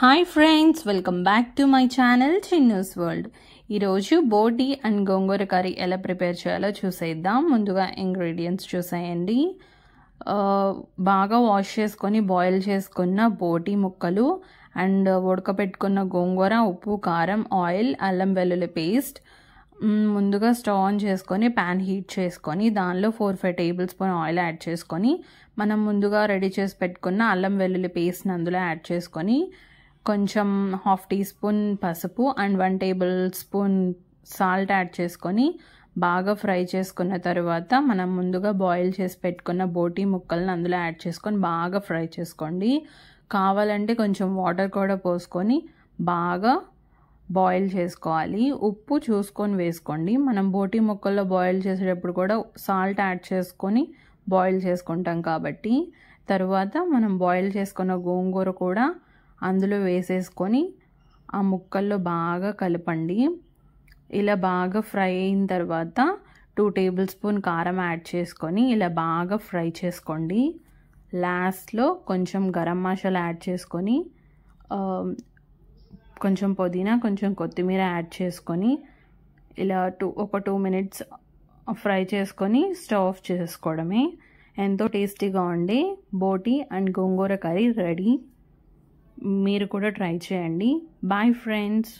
Hi friends, welcome back to my channel Chinnu's world. ఈరోజు బోటి and gongura curry ఎలా prepare చేయాలో చూసేద్దాం. ముందుగా ఇంగ్రీడియంట్స్ చూసేయండి. బాగా వాష్ చేసుకొని బాయిల్ చేసుకున్న బోటి ముక్కలు అండ్ ఉడకపెట్టుకున్న గోంగూర, ఉప్పు, కారం, ఆయిల్, అల్లం వెల్లుల్లి పేస్ట్. ముందుగా స్టవ్ ఆన్ చేసుకొని ప్యాన్ హీట్ చేసుకొని దానిలో 4-5 టేబుల్ స్పూన్ ఆయిల్ యాడ్ చేసుకొని మనం ముందుగా రెడీ చేసి పెట్టుకున్న అల్లం వెల్లుల్లి పేస్ట్ని అందులో యాడ్ చేసుకొని కొంచెం 1/2 టీ స్పూన్ పసుపు and 1 table spoon salt add చేసుకొని బాగా ఫ్రై చేసుకున్న తర్వాత మనం ముందుగా బాయిల్ చేసి పెట్టుకున్న బోటి ముక్కలను అందులో యాడ్ చేసుకొని బాగా ఫ్రై చేసుకోండి. కావాలంటే కొంచెం వాటర్ కూడా పోసుకొని బాగా బాయిల్ చేసుకోవాలి. ఉప్పు చూసుకొని వేసుకోండి. మనం బోటి ముక్కల్లో బాయిల్ చేసేటప్పుడు కూడా సాల్ట్ యాడ్ చేసుకొని బాయిల్ చేసుకుంటాం కాబట్టి. తర్వాత మనం బాయిల్ చేసుకున్న గోంగూర కూడా అందులో వేసేసుకొని ఆ ముక్కల్లో బాగా కలపండి. ఇలా బాగా ఫ్రై అయిన తర్వాత 2 టేబుల్ స్పూన్ కారం యాడ్ చేసుకొని ఇలా బాగా ఫ్రై చేసుకోండి. లాస్ట్లో కొంచెం గరం మసాలా యాడ్ చేసుకొని కొంచెం పుదీనా, కొంచెం కొత్తిమీర యాడ్ చేసుకొని ఇలా ఒక 2 మినిట్స్ ఫ్రై చేసుకొని స్టవ్ ఆఫ్ చేసుకోవడమే. ఎంతో టేస్టీగా ఉండే బోటి అండ్ గోంగూర కర్రీ రెడీ. మీరు కూడా ట్రై చేయండి. Bye friends.